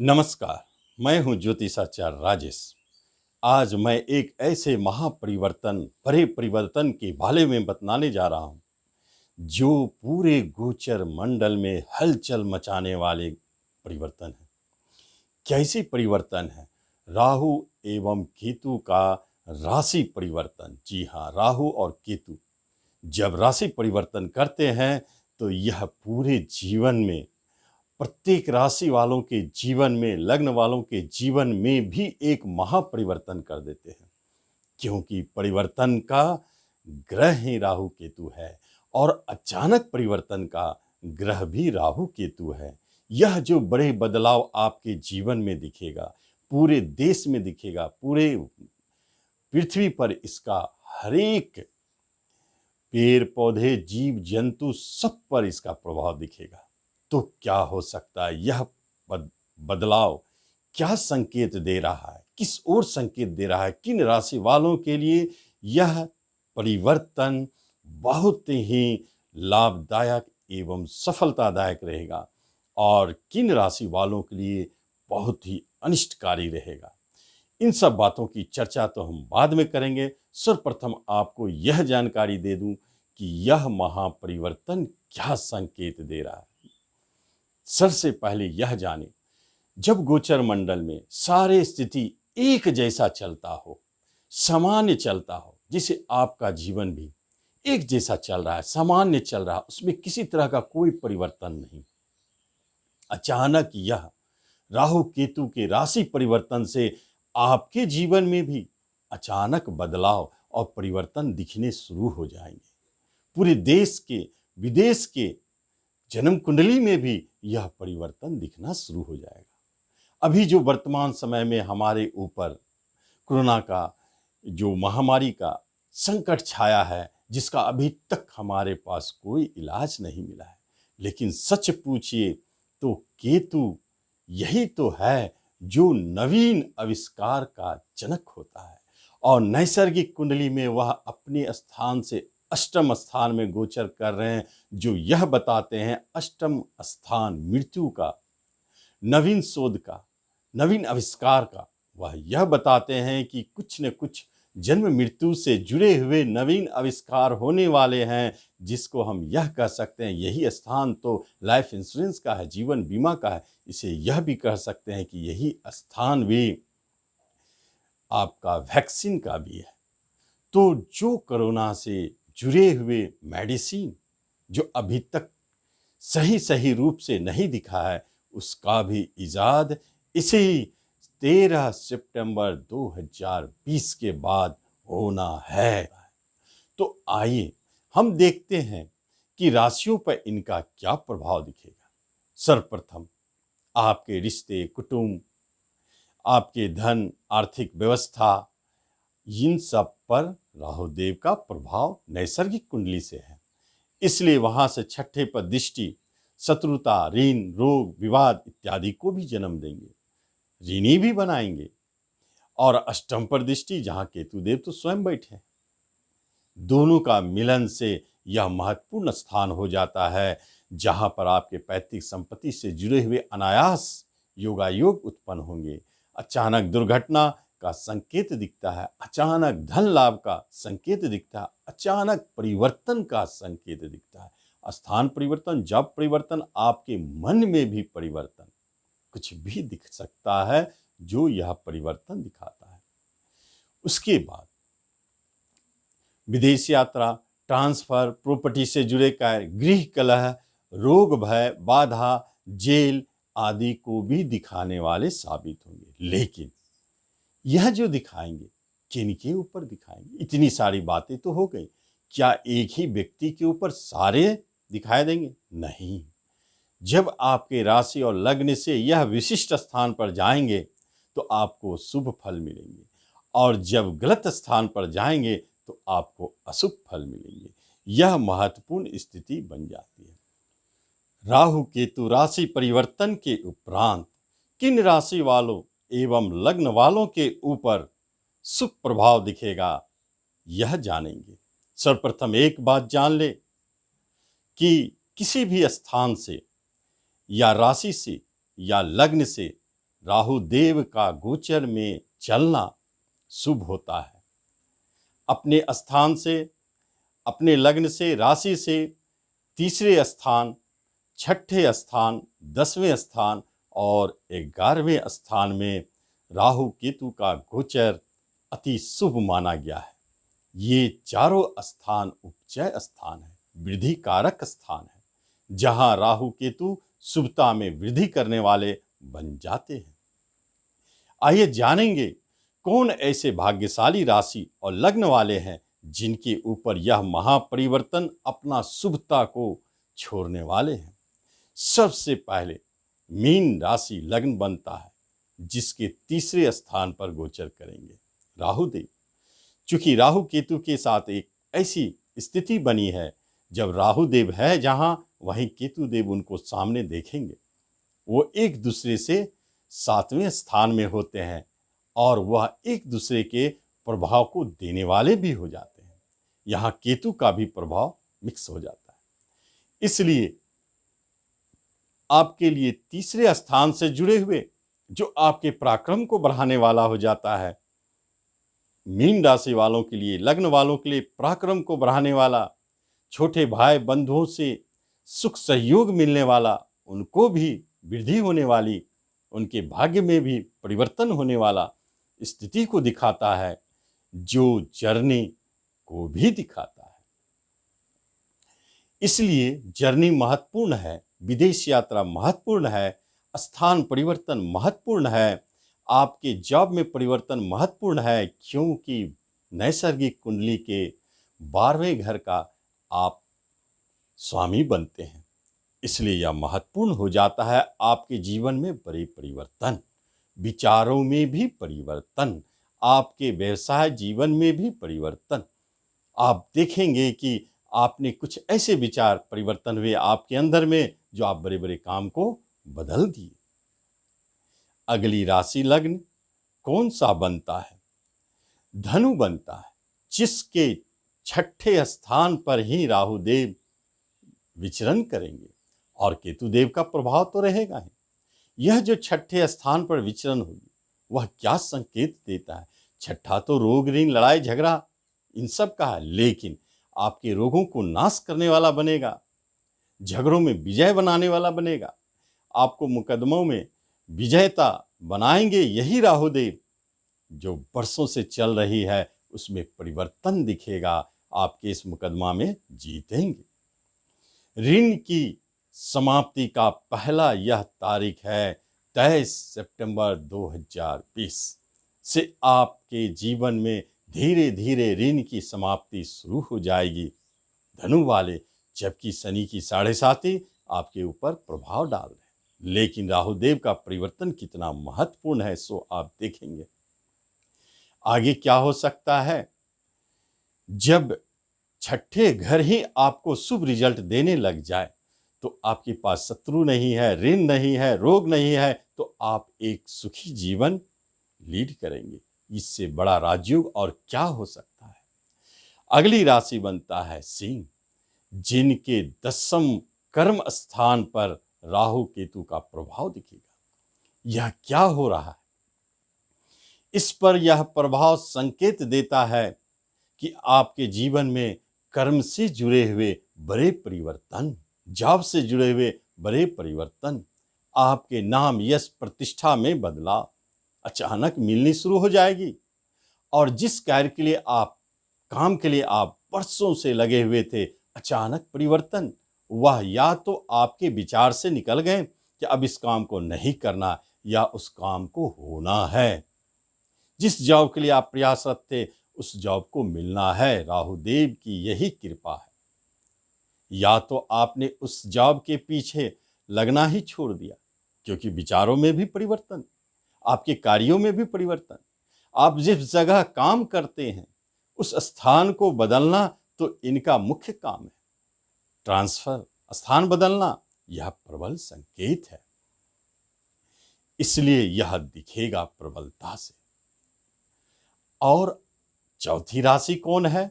नमस्कार। मैं हूं ज्योतिषाचार्य राजेश। आज मैं एक ऐसे महापरिवर्तन बड़े परिवर्तन के बारे में बताने जा रहा हूं जो पूरे गोचर मंडल में हलचल मचाने वाले परिवर्तन है। कैसे परिवर्तन है? राहु एवं केतु का राशि परिवर्तन। जी हाँ, राहु और केतु जब राशि परिवर्तन करते हैं तो यह पूरे जीवन में, प्रत्येक राशि वालों के जीवन में, लग्न वालों के जीवन में भी एक महापरिवर्तन कर देते हैं, क्योंकि परिवर्तन का ग्रह ही राहु केतु है और अचानक परिवर्तन का ग्रह भी राहु केतु है। यह जो बड़े बदलाव आपके जीवन में दिखेगा, पूरे देश में दिखेगा, पूरे पृथ्वी पर इसका हरेक पेड़ पौधे जीव जंतु सब पर इसका प्रभाव दिखेगा। तो क्या हो सकता है? यह बदलाव क्या संकेत दे रहा है? किस ओर संकेत दे रहा है? किन राशि वालों के लिए यह परिवर्तन बहुत ही लाभदायक एवं सफलतादायक रहेगा और किन राशि वालों के लिए बहुत ही अनिष्टकारी रहेगा? इन सब बातों की चर्चा तो हम बाद में करेंगे। सर्वप्रथम आपको यह जानकारी दे दूं कि यह महापरिवर्तन क्या संकेत दे रहा है। सबसे पहले यह जाने, जब गोचर मंडल में सारे स्थिति एक जैसा चलता हो, सामान्य चलता हो, जिसे आपका जीवन भी एक जैसा चल रहा है, सामान्य चल रहा है, उसमें किसी तरह का कोई परिवर्तन नहीं, अचानक यह राहु केतु के राशि परिवर्तन से आपके जीवन में भी अचानक बदलाव और परिवर्तन दिखने शुरू हो जाएंगे। पूरे देश के, विदेश के जन्म कुंडली में भी यह परिवर्तन दिखना शुरू हो जाएगा। अभी जो वर्तमान समय में हमारे ऊपर कोरोना का जो महामारी का संकट छाया है, जिसका अभी तक हमारे पास कोई इलाज नहीं मिला है, लेकिन सच पूछिए तो केतु यही तो है जो नवीन आविष्कार का जनक होता है और नैसर्गिक कुंडली में वह अपने स्थान से अष्टम स्थान में गोचर कर रहे हैं, जो यह बताते हैं अष्टम स्थान मृत्यु का, नवीन शोध का, नवीन आविष्कार का। वह यह बताते हैं कि कुछ न कुछ जन्म मृत्यु से जुड़े हुए नवीन आविष्कार होने वाले हैं, जिसको हम यह कह सकते हैं यही स्थान तो लाइफ इंश्योरेंस का है, जीवन बीमा का है। इसे यह भी कह सकते हैं कि यही स्थान भी आपका वैक्सीन का भी है। तो जो कोरोना से जुड़े हुए मेडिसिन जो अभी तक सही रूप से नहीं दिखा है, उसका भी इजाद इसी 13 सितंबर 2020 के बाद होना है। तो आइए हम देखते हैं कि राशियों पर इनका क्या प्रभाव दिखेगा। सर्वप्रथम आपके रिश्ते, कुटुंब, आपके धन, आर्थिक व्यवस्था, इन सब पर राहुदेव का प्रभाव नैसर्गिक कुंडली से है, इसलिए वहां से छठे पर दृष्टि शत्रुता, ऋण, रोग, विवाद इत्यादि को भी जन्म देंगे, ऋणी भी बनाएंगे। और अष्टम पर दृष्टि, जहां केतुदेव तो स्वयं बैठे हैं, दोनों का मिलन से यह महत्वपूर्ण स्थान हो जाता है, जहां पर आपके पैतृक संपत्ति से जुड़े हुए अनायास योगायोग उत्पन्न होंगे। अचानक दुर्घटना का संकेत दिखता है, अचानक धन लाभ का संकेत दिखता है, अचानक परिवर्तन का संकेत दिखता है। स्थान परिवर्तन, जब परिवर्तन, आपके मन में भी परिवर्तन, कुछ भी दिख सकता है जो यह परिवर्तन दिखाता है। उसके बाद विदेश यात्रा, ट्रांसफर, प्रॉपर्टी से जुड़े कार्य, गृह कलह, रोग भय, बाधा, जेल आदि को भी दिखाने वाले साबित होंगे। लेकिन यह जो दिखाएंगे किनके ऊपर दिखाएंगे? इतनी सारी बातें तो हो गई, क्या एक ही व्यक्ति के ऊपर सारे दिखाई देंगे? नहीं। जब आपके राशि और लग्न से यह विशिष्ट स्थान पर जाएंगे तो आपको शुभ फल मिलेंगे, और जब गलत स्थान पर जाएंगे तो आपको अशुभ फल मिलेंगे। यह महत्वपूर्ण स्थिति बन जाती है। राहु केतु राशि परिवर्तन के उपरांत किन राशि वालों एवं लग्न वालों के ऊपर शुभ प्रभाव दिखेगा, यह जानेंगे। सर्वप्रथम एक बात जान ले कि किसी भी स्थान से या राशि से या लग्न से राहु देव का गोचर में चलना शुभ होता है। अपने स्थान से, अपने लग्न से, राशि से तीसरे स्थान, छठे स्थान, 10वें स्थान और 11वें स्थान में राहु केतु का गोचर अति शुभ माना गया है। ये चारों स्थान उपचय स्थान है, वृद्धि कारक स्थान है, जहां राहु केतु शुभता में वृद्धि करने वाले बन जाते हैं। आइए जानेंगे कौन ऐसे भाग्यशाली राशि और लग्न वाले हैं जिनके ऊपर यह महापरिवर्तन अपना शुभता को छोड़ने वाले हैं। सबसे पहले मीन राशि लग्न बनता है, जिसके तीसरे स्थान पर गोचर करेंगे राहु देव। चूंकि राहु केतु के साथ एक ऐसी स्थिति बनी है, जब राहु देव है जहां, वहीं केतु देव उनको सामने देखेंगे। वो एक दूसरे से 7वें स्थान में होते हैं और वह एक दूसरे के प्रभाव को देने वाले भी हो जाते हैं। यहाँ केतु का भी प्रभाव मिक्स हो जाता है। इसलिए आपके लिए तीसरे स्थान से जुड़े हुए जो आपके पराक्रम को बढ़ाने वाला हो जाता है, मीन राशि वालों के लिए, लग्न वालों के लिए पराक्रम को बढ़ाने वाला, छोटे भाई बंधुओं से सुख सहयोग मिलने वाला, उनको भी वृद्धि होने वाली, उनके भाग्य में भी परिवर्तन होने वाला स्थिति को दिखाता है, जो जर्नी को भी दिखाता है। इसलिए जर्नी महत्वपूर्ण है, विदेश यात्रा महत्वपूर्ण है, स्थान परिवर्तन महत्वपूर्ण है, आपके जॉब में परिवर्तन महत्वपूर्ण है, क्योंकि नैसर्गिक कुंडली के 12वें घर का आप स्वामी बनते हैं। इसलिए यह महत्वपूर्ण हो जाता है। आपके जीवन में बड़े परिवर्तन, विचारों में भी परिवर्तन, आपके व्यवसाय जीवन में भी परिवर्तन। आप देखेंगे कि आपने कुछ ऐसे विचार परिवर्तन हुए आपके अंदर में, जो आप बड़े बड़े काम को बदल दिए। अगली राशि लग्न कौन सा बनता है? धनु बनता है, जिसके छठे स्थान पर ही राहु देव विचरण करेंगे और केतु देव का प्रभाव तो रहेगा ही। यह जो छठे स्थान पर विचरण होगी, वह क्या संकेत देता है? छठा तो रोग, ऋण, लड़ाई झगड़ा इन सब का है, लेकिन आपके रोगों को नाश करने वाला बनेगा, झगड़ों में विजय बनाने वाला बनेगा, आपको मुकदमों में विजयता बनाएंगे यही राहु देव। जो वर्षों से चल रही है उसमें परिवर्तन दिखेगा, आपके इस मुकदमा में जीतेंगे। ऋण की समाप्ति का पहला यह तारीख है 23 सितंबर 2020 से आपके जीवन में धीरे धीरे ऋण की समाप्ति शुरू हो जाएगी, धनु वाले। जबकि शनि की 7.5 आपके ऊपर प्रभाव डाल रहे हैं, लेकिन राहु देव का परिवर्तन कितना महत्वपूर्ण है सो आप देखेंगे। आगे क्या हो सकता है? जब छठे घर ही आपको शुभ रिजल्ट देने लग जाए, तो आपके पास शत्रु नहीं है, ऋण नहीं है, रोग नहीं है, तो आप एक सुखी जीवन लीड करेंगे। इससे बड़ा राजयोग और क्या हो सकता है? अगली राशि बनता है सिंह, जिनके 10वें कर्म स्थान पर राहु केतु का प्रभाव दिखेगा। यह क्या हो रहा है? इस पर यह प्रभाव संकेत देता है कि आपके जीवन में कर्म से जुड़े हुए बड़े परिवर्तन, जॉब से जुड़े हुए बड़े परिवर्तन, आपके नाम यश प्रतिष्ठा में बदलाव अचानक मिलनी शुरू हो जाएगी। और जिस कार्य के लिए आप, काम के लिए आप वर्षों से लगे हुए थे, अचानक परिवर्तन, वह या तो आपके विचार से निकल गए कि अब इस काम को नहीं करना, या उस काम को होना है। जिस जॉब के लिए आप प्रयासरत थे, उस जॉब को मिलना है। राहु देव की यही कृपा है। या तो आपने उस जॉब के पीछे लगना ही छोड़ दिया, क्योंकि विचारों में भी परिवर्तन, आपके कार्यों में भी परिवर्तन, आप जिस जगह काम करते हैं उस स्थान को बदलना तो इनका मुख्य काम है। ट्रांसफर, स्थान बदलना, यह प्रबल संकेत है। इसलिए यह दिखेगा प्रबलता से। और चौथी राशि कौन है?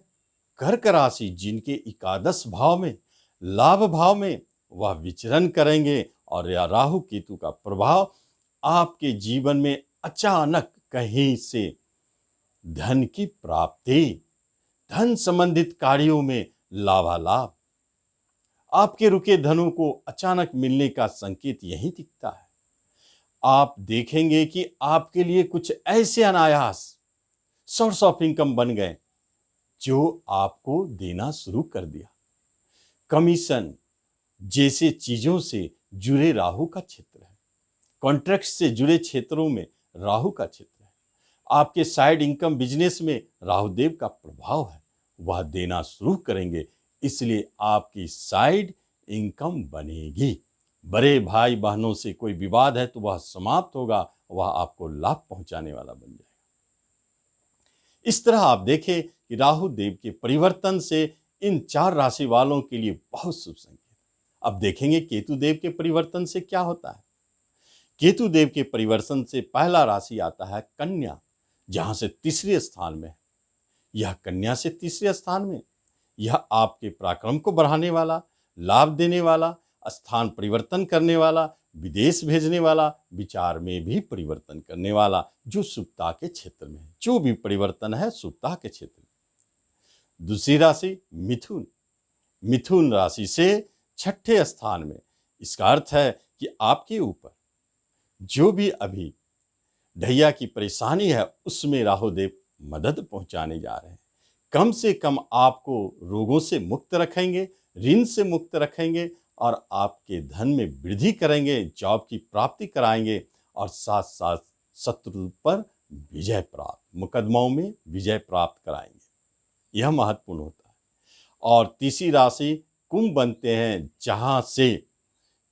कर्क राशि, जिनके 11 भाव में, लाभ भाव में वह विचरण करेंगे और यह राहु केतु का प्रभाव आपके जीवन में अचानक कहीं से धन की प्राप्ति, धन संबंधित कार्यों में लाभालाभ, आपके रुके धनों को अचानक मिलने का संकेत यही दिखता है। आप देखेंगे कि आपके लिए कुछ ऐसे अनायास सोर्स ऑफ इनकम बन गए जो आपको देना शुरू कर दिया। कमीशन जैसे चीजों से जुड़े राहु का क्षेत्र है, कॉन्ट्रैक्ट से जुड़े क्षेत्रों में राहु का क्षेत्र है, आपके साइड इनकम बिजनेस में राहुदेव का प्रभाव है, वह देना शुरू करेंगे, इसलिए आपकी साइड इनकम बनेगी। बड़े भाई बहनों से कोई विवाद है तो वह समाप्त होगा, वह आपको लाभ पहुंचाने वाला बन जाएगा। इस तरह आप देखें कि राहु देव के परिवर्तन से इन 4 राशि वालों के लिए बहुत शुभ संकेत। अब देखेंगे केतु देव के परिवर्तन से क्या होता है। केतु देव के परिवर्तन से पहला राशि आता है कन्या, जहां से तीसरे स्थान में है। यह कन्या से तीसरे स्थान में, यह आपके पराक्रम को बढ़ाने वाला, लाभ देने वाला, स्थान परिवर्तन करने वाला, विदेश भेजने वाला, विचार में भी परिवर्तन करने वाला, जो शुभता के क्षेत्र में है। जो भी परिवर्तन है शुभता के क्षेत्र में। दूसरी राशि मिथुन, मिथुन राशि से छठे स्थान में। इसका अर्थ है कि आपके ऊपर जो भी अभी ढैया की परेशानी है उसमें राहुदेव मदद पहुंचाने जा रहे हैं। कम से कम आपको रोगों से मुक्त रखेंगे, ऋण से मुक्त रखेंगे और आपके धन में वृद्धि करेंगे, जॉब की प्राप्ति कराएंगे और साथ साथ शत्रु पर विजय प्राप्त, मुकदमाओं में विजय प्राप्त कराएंगे। यह महत्वपूर्ण होता है। और तीसरी राशि कुंभ बनते हैं, जहां से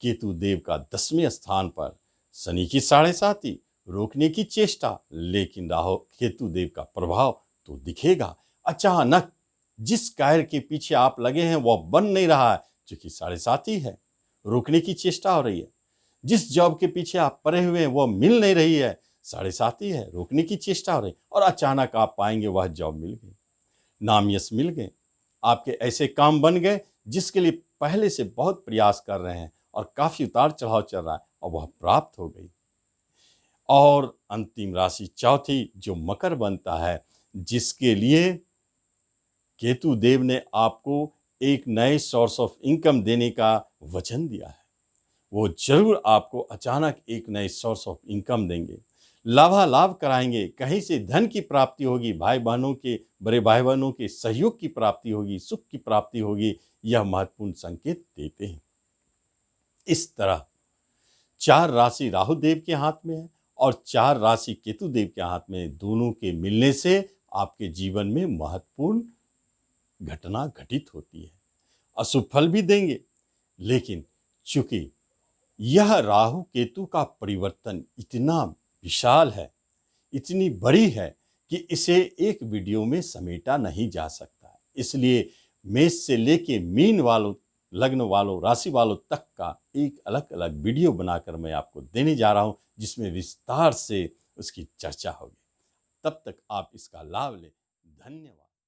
केतु देव का 10वें स्थान पर शनि की 7.5 रोकने की चेष्टा, लेकिन राहु केतु देव का प्रभाव तो दिखेगा। अचानक जिस कार्य के पीछे आप लगे हैं वह बन नहीं रहा है, क्योंकि 7.5 है, रोकने की चेष्टा हो रही है। जिस जॉब के पीछे आप पड़े हुए हैं वह मिल नहीं रही है, 7.5 है, रोकने की चेष्टा हो रही है, और अचानक आप पाएंगे वह जॉब मिल गई, नाम यश मिल गए, आपके ऐसे काम बन गए जिसके लिए पहले से बहुत प्रयास कर रहे हैं और काफी उतार चढ़ाव चल रहा है, और वह प्राप्त हो गई। और अंतिम राशि चौथी जो मकर बनता है, जिसके लिए केतु देव ने आपको एक नए सोर्स ऑफ इनकम देने का वचन दिया है। वो जरूर आपको अचानक एक नए सोर्स ऑफ इनकम देंगे, लाभालाभ कराएंगे, कहीं से धन की प्राप्ति होगी, भाई बहनों के, बड़े भाई बहनों के सहयोग की प्राप्ति होगी, सुख की प्राप्ति होगी। यह महत्वपूर्ण संकेत देते हैं। इस तरह 4 राशि राहु देव के हाथ में है और 4 राशि केतु देव के हाथ में, दोनों के मिलने से आपके जीवन में महत्वपूर्ण घटना घटित होती है। अशुभ फल भी देंगे, लेकिन चूंकि यह राहु केतु का परिवर्तन इतना विशाल है, इतनी बड़ी है कि इसे एक वीडियो में समेटा नहीं जा सकता। इसलिए मेष से लेके मीन वालों, लग्न वालों, राशि वालों तक का एक अलग अलग वीडियो बनाकर मैं आपको देने जा रहा हूं, जिसमें विस्तार से उसकी चर्चा होगी। तब तक आप इसका लाभ लें। धन्यवाद।